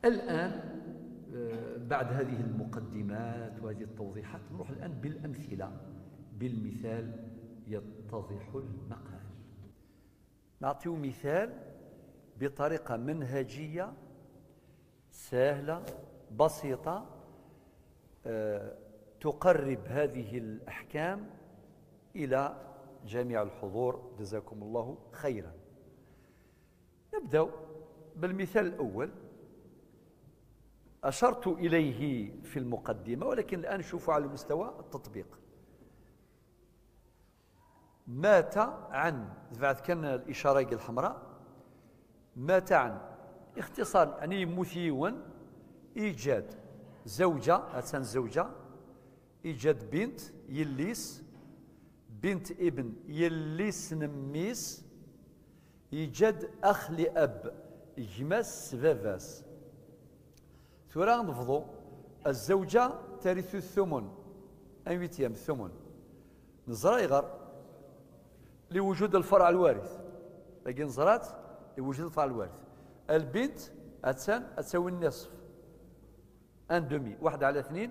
الآن بعد هذه المقدمات وهذه التوضيحات نروح الآن بالأمثلة. بالمثال يتضح المقال. نعطيه مثال بطريقة منهجية سهلة بسيطة تقرب هذه الأحكام إلى جميع الحضور. جزاكم الله خيرا. نبدأ بالمثال الأول، أشرت إليه في المقدمة ولكن الآن نشوفه على مستوى التطبيق. مات عن، بعد كان الإشارة الحمراء، مات عن اختصار يعني مثيون إيجاد زوجة، هاتان زوجة، إيجاد بنت يليس، بنت ابن يليس نميس، إيجاد أخ لأب يجمس فافاس. ثورا نفضو الزوجة ترث الثمن، أن ويتيام الثمن نزرايغر لوجود الفرع الوارث، لكن نزرات لوجود الفرع الوارث. البنت أتساوي النصف، ان دومي، 1/2.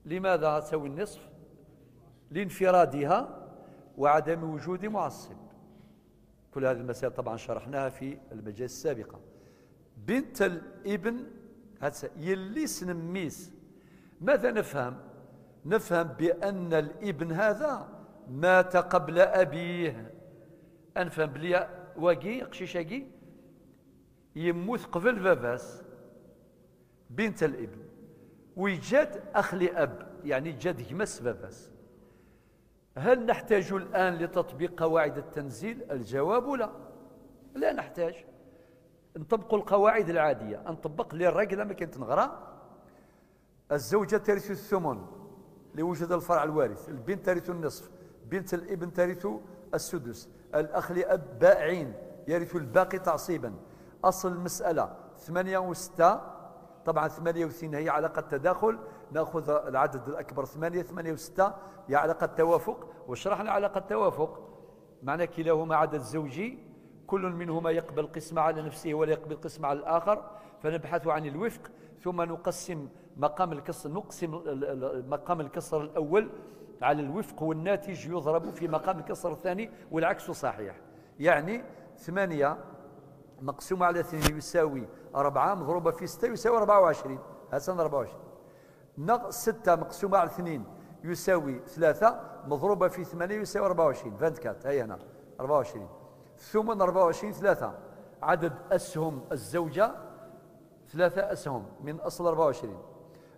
لماذا تساوي النصف؟ لانفرادها وعدم وجود معصب. كل هذه المسائل طبعا شرحناها في المجالس السابقة. بنت الابن يليس نميس. ماذا نفهم؟ نفهم بأن الابن هذا مات قبل أبيه. أنفهم بلي واقي قشيشاقي يموت قبل باباس. بنت الابن ويجاد أخ لأب يعني جاد يمس باباس. هل نحتاج الآن لتطبيق قواعد التنزيل؟ الجواب لا، لا نحتاج. نطبق القواعد العادية، نطبق للرجل ما كنت نغرى. الزوجة ترث الثمن لوجود الفرع الوارث، البنت ترث النصف، بنت الابن ترث السدس، الأخ لأب باعين يرث الباقي تعصيبا. أصل المسألة 8 و6، طبعا 38 هي علاقة تداخل، نأخذ العدد الأكبر 8 و6 هي علاقة توافق، وشرحنا علاقة توافق معنى كلاهما عدد زوجي، كل منهما يقبل قسمة على نفسه ولا يقبل قسمة على الآخر، فنبحث عن الوفق ثم نقسم مقام الكسر، مقام الكسر الأول على الوفق، والناتج يضرب في مقام الكسر الثاني والعكس صحيح. يعني 8 مقسومة على 2 يساوي 4 مضروبة في 6 يساوي 24. هذا 24. 6 مقسومة على 2 يساوي 3 مضروبة في 8 يساوي 24. 24 هي هنا 24. ثم 24 3 عدد أسهم الزوجة 3 أسهم من أصل 24.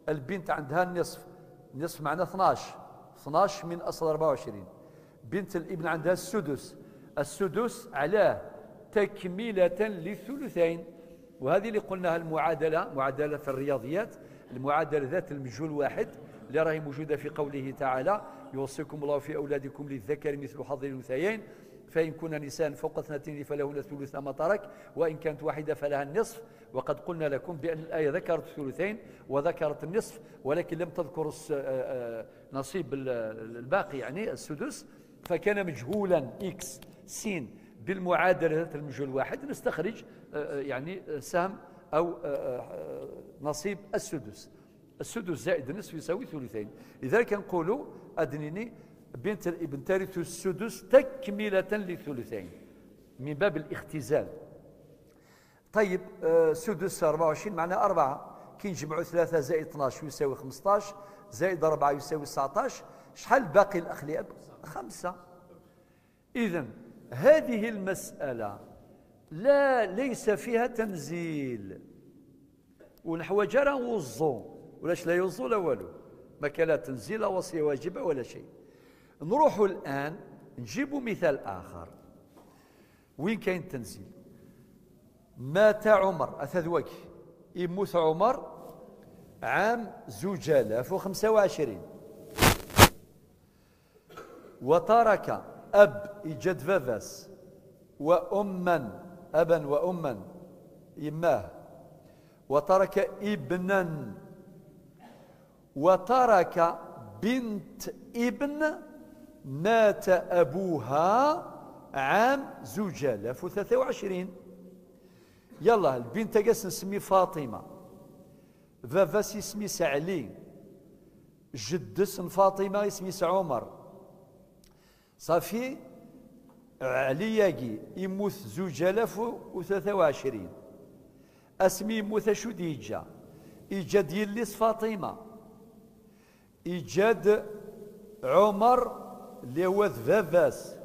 البنت عندها النصف، نصف معناه 12 من أصل 24. بنت الابن عندها السدس، السدس علاه تكملة للثلثين. وهذه اللي قلناها المعادلة، معادلة في الرياضيات، المعادلة ذات المجهول واحد اللي راهي موجودة في قوله تعالى: يوصيكم الله في أولادكم للذكر مثل حظ الأنثيين، فإن كن نساء فوق 2 فلهن ثلث ما ترك، وإن كانت واحدة فلها النصف. وقد قلنا لكم بأن الآية ذكرت الثلثين وذكرت النصف، ولكن لم تذكر نصيب الباقي يعني السدس، فكان مجهولا إكس سين. بالمعادلة ذات المجهول واحد نستخرج يعني سهم أو نصيب السدس. السدس زائد النصف يساوي ثلثين. لذلك نقول أدنيني بنت الابن ترث السدس تكملة للثلثين من باب الاختزال. طيب سدس 24 معناه 4، كي نجمعوا 3 زائد 12 يساوي 15، زائد 4 يساوي 19. شحال باقي الأخ لأب؟ 5. إذن هذه المسألة ليس فيها تنزيل، ونحو جرى وزو ولاش لا يوزو لا والو، ما كان لا تنزيل وصية واجبة ولا شيء. نروح الآن نجيب مثال آخر وين كاين تنزيل. مات عمر أثذوك، يموت عمر عام 2025 وترك أب إيجاد فافاس وأما، أبا وأما يماه، وترك ابنا، وترك بنت ابن مات أبوها عام 2023. يلا البنت قاس نسمي فاطمة، فافاس يسميس علي، جدس فاطمة يسميس عمر. صافي علي ياقي يموت 2023 اسمي يموت شو ديجا إيجاد يليس فاطمة، إيجاد عمر اللي هو فافاس،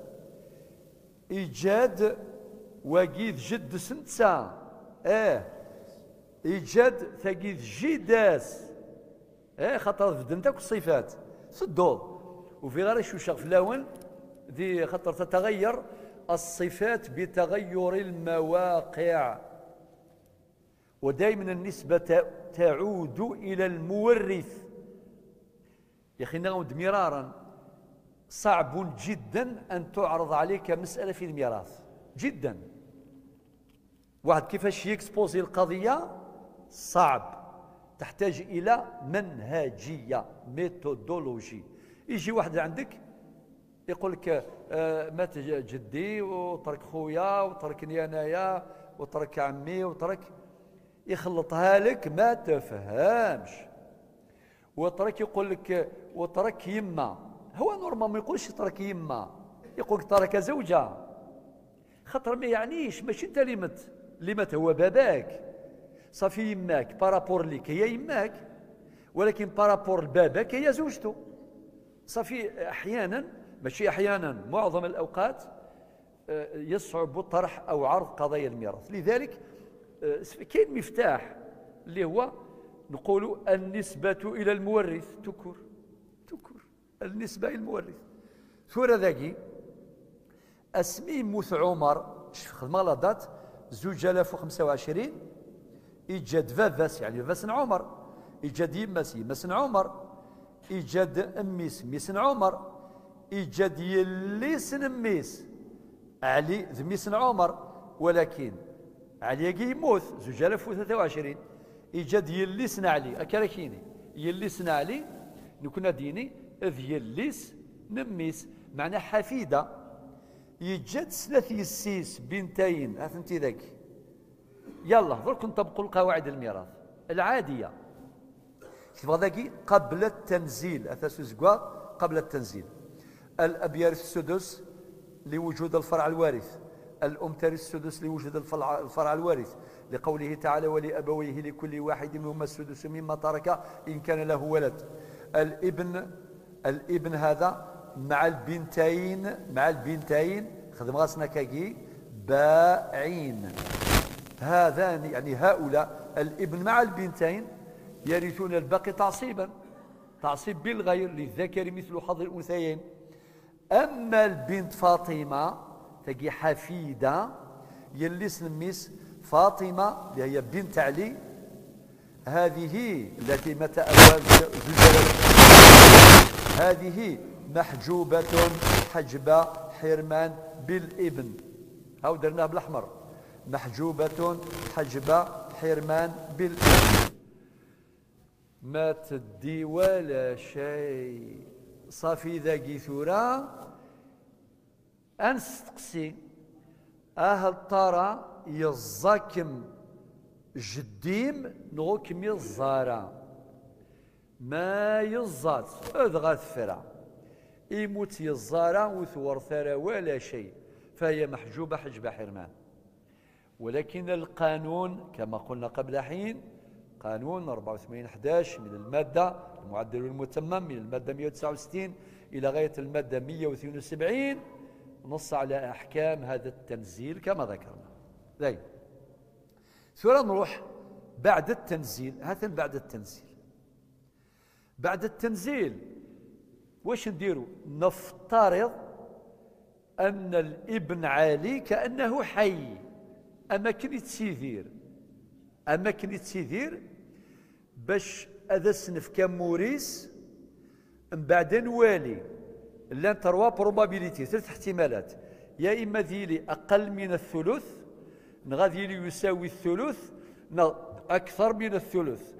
إيجاد وقيد جد سنتسا، إيجاد ثقيد جداس، خاطر بدنتك الصفات سدود وفي غير شو شغف لاون ذي خاطر تتغير الصفات بتغير المواقع، ودائما النسبة تعود إلى المورث. يا أخي نعود مرارا صعب جدا أن تعرض عليك مسألة في الميراث جدا. واحد كيفاش يكسبوزي القضية صعب، تحتاج إلى منهجية ميثودولوجي. يجي واحد عندك يقول لك مات جدي وترك خويا وتركني انايا وترك عمي وترك، يخلطها لك ما تفهمش. وترك يقول لك وترك يما، هو نورمال ما يقولش ترك يما، يقول لك ترك زوجة، خاطر ما يعنيش ماشي انت اللي مات هو باباك. صافي يماك بارابور ليك هي يماك، ولكن بارابور لباباك هي زوجته. صافي احيانا ماشي احيانا معظم الاوقات يصعب طرح او عرض قضايا الميراث. لذلك كاين مفتاح اللي هو نقول النسبة إلى المورث، تكر النسبة إلى المورث. ثورة ذاكي اسمي موت عمر خدمة غلطات 2025 إيجاد فافاس يعني فافاس عمر، إيجاد يماس يماس عمر، إيجاد أميس ميس عمر، إيجاد يليس نميس علي ذميس عمر، ولكن علي يموت 2023 إيجاد يليس علي أكركيني يليس علي نكون ديني إذ يليس نميس معنى حفيدة. يجد ثلاث يسيس بنتين أفهمتي ذاك. يلا درك نطبقوا القواعد الميراث العادية كيف ذاكي قبل التنزيل أثاس زكوا قبل التنزيل. الأب يرث السدس لوجود الفرع الوارث، الأم ترث السدس لوجود الفرع الوارث، لقوله تعالى ولأبويه لكل واحد منهما السدس مما ترك إن كان له ولد. الابن هذا مع البنتين خدم غاسنا كاكي باعين، هذان يعني هؤلاء الابن مع البنتين يرثون الباقي تعصيب بالغير للذكر مثل حظ الأنثيين. أما البنت فاطمة تجي حفيدة يلي سميس فاطمة اللي هي بنت علي، هذه التي متى هذه محجوبة حجب حرمان بالابن، هاو درناها بالأحمر، محجوبة حجب حرمان بالابن، ما تدي ولا شيء. صافي ذاكي ثورة أنستقسي أهل ترى يزاكم جديم نغوكم يزارا ما يزات أذغى ثفرة يموت يزارا وثور ثرى ولا شيء، فهي محجوبة حجب حرمان. ولكن القانون كما قلنا قبل حين قانون 84/11 من المادة المعدل المتمم من المادة 169 إلى غاية المادة 172 نص على أحكام هذا التنزيل كما ذكرنا. ذي ثم نروح بعد التنزيل. هذا بعد التنزيل واش نديروا؟ نفترض أن الابن علي كأنه حي، أما كنت تسيذير باش هذا السنف كموريس من بعد نوالي لان تروا بروبابيليتي ثلاث احتمالات، يا اما ذيلي اقل من الثلث نغادي يساوي الثلث اكثر من الثلث،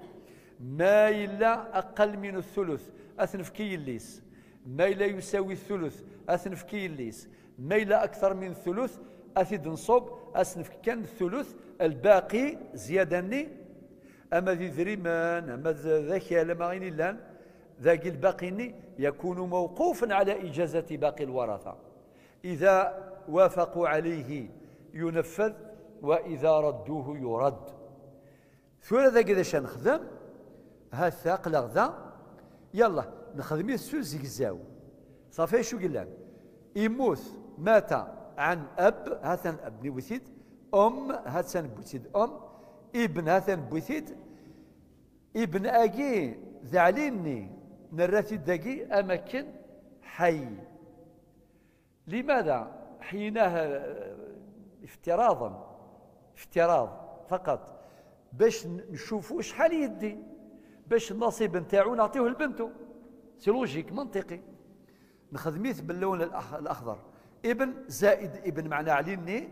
ما إلا أقل من الثلث أثنف كي الليس، ما إلا يساوي الثلث أثنف كي الليس، ما إلا أكثر من الثلث أثيد نصوب أسنف كان الثلث الباقي زيادني أما ذي ذريمان أما ذاك لما غيني لان ذاك الباقي يكون موقوفا على إجازة باقي الورثة إذا وافقوا عليه ينفذ وإذا ردوه يرد. ثورة ذاك إذا شان نخدم ها الثاقل غدا يلا نخدم السو زيكزاو صافي شو قلنا يموت مات عن أب هاتن أب نبوثيد هاتن بوثيد ابن هاتن بوثيد ابن أجي ذعليني نراتي داقي أماكن حي. لماذا حيناها افتراض فقط باش نشوفوا شحال يدي باش النصيب نتاعو نعطيوه لبنته سي لوجيك منطقي. نخدميت باللون الاخضر ابن زائد ابن معناه عليني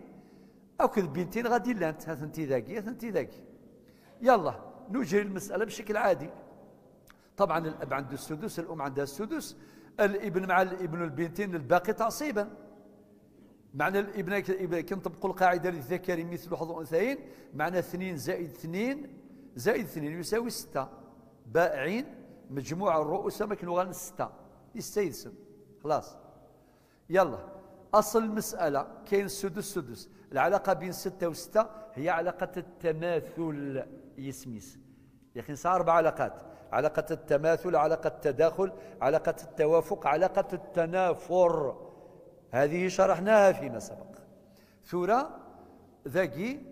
اكل بنتين غادي لانت هاثنتي ذاكي يلا نجري المساله بشكل عادي. طبعا الاب عنده السدس الام عندها السدس الابن مع الابن البنتين الباقي تعصيبا معنى الابن كنطبقوا القاعده للذكر مثل حظ الانثيين معنى 2 زائد 2 يساوي 6 بائعين مجموع الرؤوس مكنوغان 6 يستيدسن خلاص. يلا اصل المساله كاين سدس العلاقه بين 6 و6 هي علاقه التماثل يسميس يا اخي صار 4 علاقات: علاقه التماثل، علاقه التداخل، علاقه التوافق، علاقه التنافر. هذه شرحناها فيما سبق. ثورة ذاكي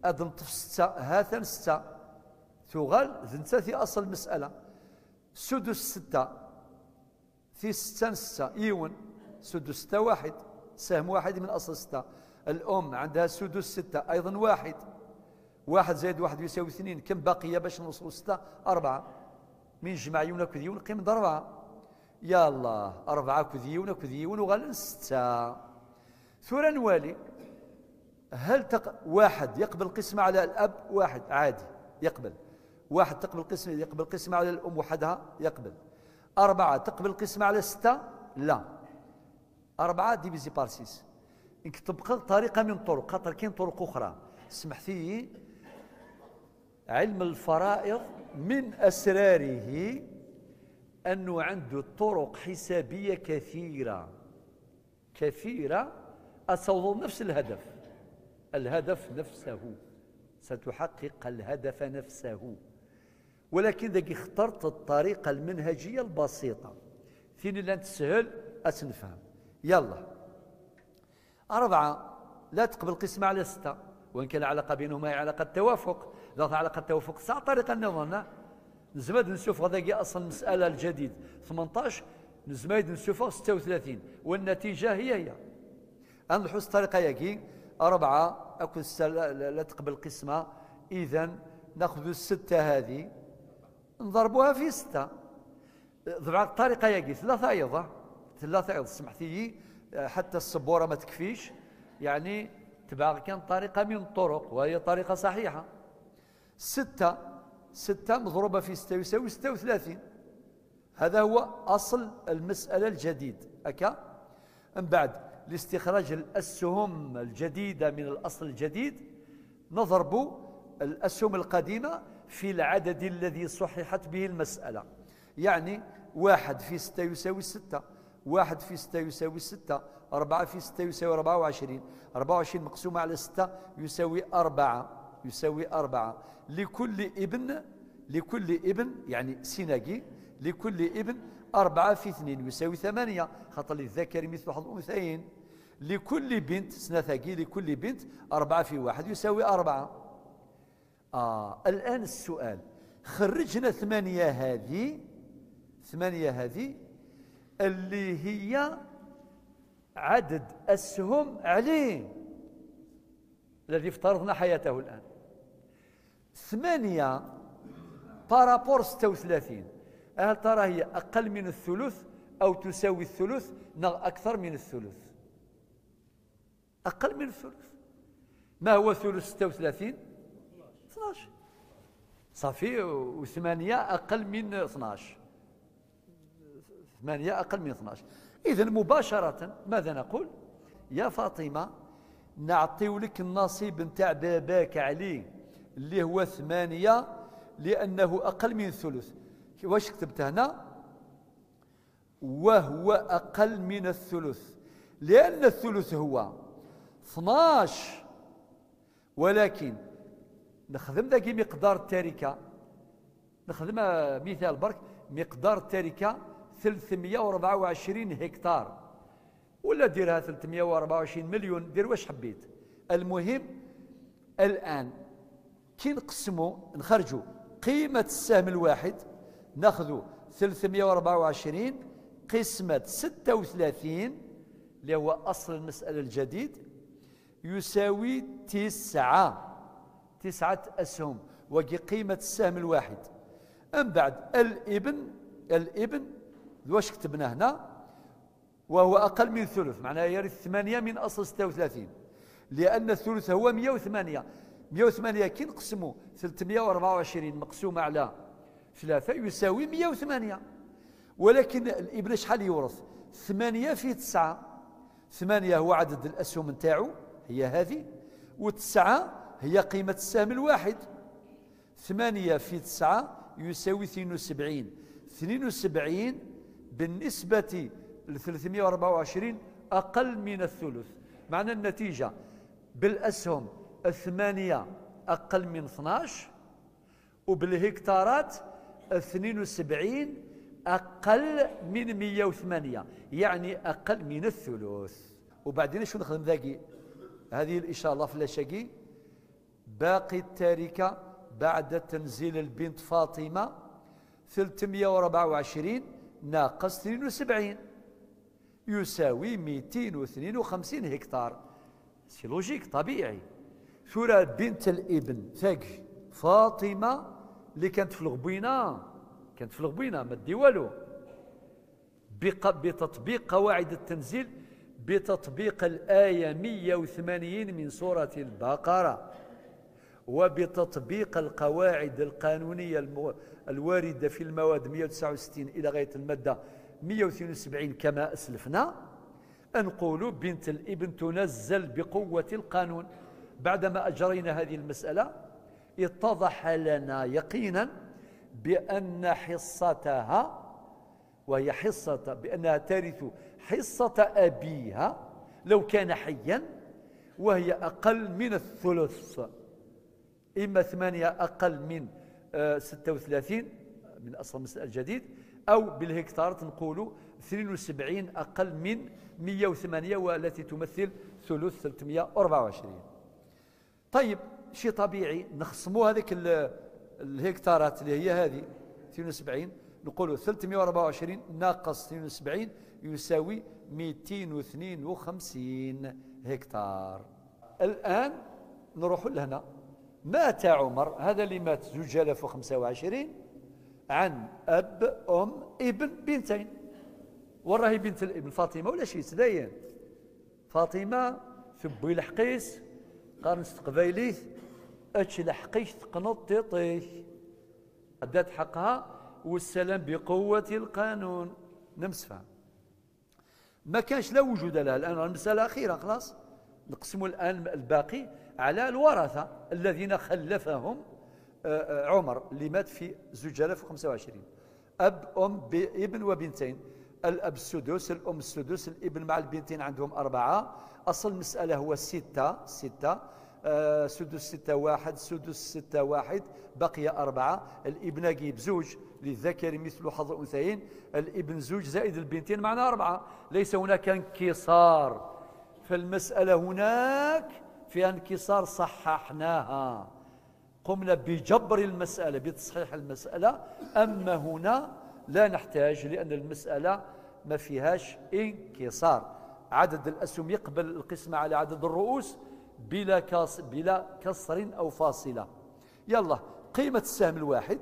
أدن طف 6 هاثن 6 ثغال ذنتا في أصل المسألة سدس 6 في 6 يون سدس 6 1 سهم واحد من أصل 6. الأم عندها سدس 6 أيضا 1 زائد 1 يساوي 2 كم باقية باش نوصلوا 6 4 من جمع يون كذيون قيم 4 يا الله 4 كذيون وغالن 6. ثورة نوالي هل واحد يقبل قسمة على الأب؟ واحد عادي يقبل. واحد يقبل قسمة على الأم وحدها يقبل. 4 تقبل قسمة على 6 لا. 4 ديفيزي بار 6 إنك تبقى طريقة من طرق خاطر كاين طرق أخرى. سمحتي علم الفرائض من أسراره أنه عنده طرق حسابية كثيرة أتوظل نفس الهدف نفسه ستحقق الهدف نفسه، ولكن ذاك اخترت الطريقة المنهجية البسيطة ثاني لا تسهل أتنفهم. يلا 4 لا تقبل قسمة على 6 وإن كان علاقة بينهما علاقة توافق. لا علاقة توافق 9 طريقة نظن نزمد نشوف هذاك أصل المسألة الجديد 18 نزمد نشوفها 36 والنتيجة هي نحوس الطريقة ياكي 4 أكو لا تقبل قسمة إذا ناخذ 6 هذه نضربوها في 6 ضبع الطريقة ياكي 3 أيضا سمحتي حتى السبورة ما تكفيش يعني تبع كان طريقة من الطرق وهي طريقة صحيحة. 6 مضروبة في 6 يساوي 36. هذا هو أصل المسألة الجديد أكا. من بعد لاستخراج الأسهم الجديدة من الأصل الجديد نضرب الأسهم القديمة في العدد الذي صححت به المسألة. يعني 1 في 6 يساوي 6 1 في 6 يساوي 6 4 في 6 يساوي 24 24 مقسومة على 6 يساوي 4 لكل ابن يعني سيناجي لكل ابن 4 في 2 يساوي 8 خاطر للذكر مثل حظ الأنثيين. لكل بنت سنتاجي لكل بنت 4 في 1 يساوي 4. الآن السؤال خرجنا 8 هذه اللي هي عدد أسهم عليه الذي افترضنا حياته الآن 8 بارابور 36. هل ترى هي أقل من الثلث أو تساوي الثلث أكثر من الثلث؟ أقل من الثلث. ما هو ثلث 36؟ 12 صافي و8 أقل من 12 8 أقل من 12. إذن مباشرة ماذا نقول؟ يا فاطمة نعطيو لك النصيب نتاع باباك عليه اللي هو 8 لأنه أقل من الثلث. واش كتبت هنا؟ وهو أقل من الثلث، لأن الثلث هو 12، ولكن نخدم ذاك مقدار التركة، نخدم مثال برك، مقدار التركة 324 هكتار، ولا ديرها 324 مليون، دير واش حبيت. المهم الآن كي نقسموا نخرجوا قيمة السهم الواحد، ناخذوا 324 قسمة 36 اللي هو أصل المسألة الجديد يساوي 9 أسهم، وهي قيمة السهم الواحد. أم بعد الابن واش كتبنا هنا؟ وهو أقل من ثلث، معناها يرث 8 من أصل 36، لأن الثلث هو 108. 108 كي نقسموا 324 مقسومة على 3 يساوي 108. ولكن الابن شحال يورث؟ 8 في 9. 8 هو عدد الأسهم نتاعو هي هذه، و9 هي قيمة السهم الواحد. 8 في 9 يساوي 72. 72 بالنسبة ل 324 أقل من الثلث، معنى النتيجة بالأسهم 8 أقل من 12، وبالهكتارات 72 أقل من 108، يعني أقل من الثلث. وبعدين شو نخدم ذاكي؟ هذه الإشارة فلاشاكي باقي التركة بعد تنزيل البنت فاطمة 324 ناقص 72 يساوي 252 هكتار. سي لوجيك طبيعي. ثورة بنت الابن ثاقي فاطمة اللي كانت في الغبينة، ما دي والو، بتطبيق قواعد التنزيل، بتطبيق الآية 180 من سورة البقرة، وبتطبيق القواعد القانونية الواردة في المواد 169 إلى غاية المادة 172 كما أسلفنا، نقول بنت الابن تنزل بقوة القانون. بعدما أجرينا هذه المسألة اتضح لنا يقينا بأن حصتها، وهي حصة بأنها ترث حصة أبيها لو كان حيا، وهي أقل من الثلث، إما 8 أقل من 36 من أصل المسألة الجديد، أو بالهكتار نقول 72 أقل من 108 والتي تمثل ثلث 324. طيب شيء طبيعي نخصموا هذيك الهكتارات اللي هي هذه 72، نقولوا 324 ناقص 72 يساوي 252 هكتار. الآن نروح لهنا. مات عمر، هذا اللي مات 2025، عن أب ابن بنتين. وراهي بنت الابن فاطمة ولا شي تدين فاطمة ثبي الحقيس قارنس قبايليث اتش لحقيش تقنط تطيش أدات حقها، والسلام بقوة القانون. نمسفها ما كانش لا وجود لها. الآن المسألة أخيرة خلاص، نقسم الآن الباقي على الورثة الذين خلفهم عمر اللي مات في 2025، أب ابن وبنتين. الأب السدس، الأم السدس، الابن مع البنتين عندهم 4. أصل المسألة هو 6 سدس 6 1 سدس 6 1 بقي 4. الابن جيب زوج للذكر مثل حظ الأنثيين، الابن زوج زائد البنتين معنا 4. ليس هناك انكسار فالمسألة، هناك فيها انكسار صححناها، قمنا بجبر المسألة بتصحيح المسألة. أما هنا لا نحتاج لأن المسألة ما فيهاش انكسار. عدد الأسهم يقبل القسمة على عدد الرؤوس بلا كسر أو فاصلة. يلا قيمة السهم الواحد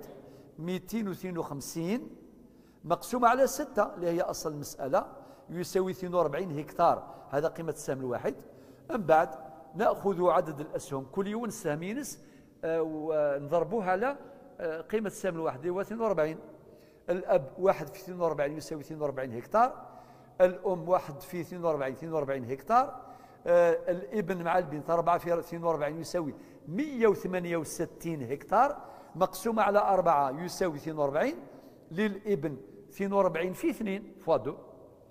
252 مقسومة على 6 اللي هي أصل المسألة يساوي 42 هكتار، هذا قيمة السهم الواحد. من بعد نأخذ عدد الأسهم كل يوم سهم ينس ونضربوها على قيمة السهم الواحد اللي هو 42. الأب 1 في 42 يساوي 42 هكتار، الأم 1 في 42 هكتار، الابن مع البنت 4 في 42 يساوي 168 هكتار، مقسومة على 4 يساوي 42. للابن 42 في 2 فوا 2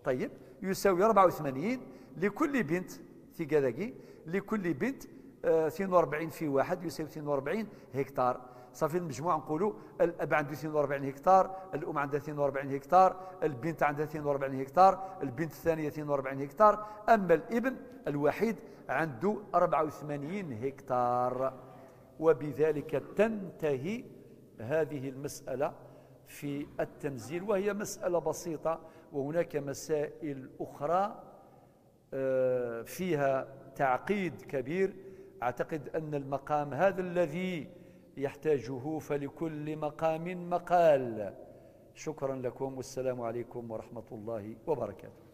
طيب يساوي 84. لكل بنت في كذاكي لكل بنت 42 في 1 يساوي 42 هكتار. صافي المجموع نقولوا الاب عنده 42 هكتار، الام عندها 42 هكتار، البنت عندها 42 هكتار، البنت الثانيه 42 هكتار، اما الابن الوحيد عنده 84 هكتار. وبذلك تنتهي هذه المسألة في التنزيل، وهي مسألة بسيطة. وهناك مسائل أخرى فيها تعقيد كبير. أعتقد أن المقام هذا الذي يحتاجه، فلكل مقام مقال. شكرا لكم والسلام عليكم ورحمة الله وبركاته.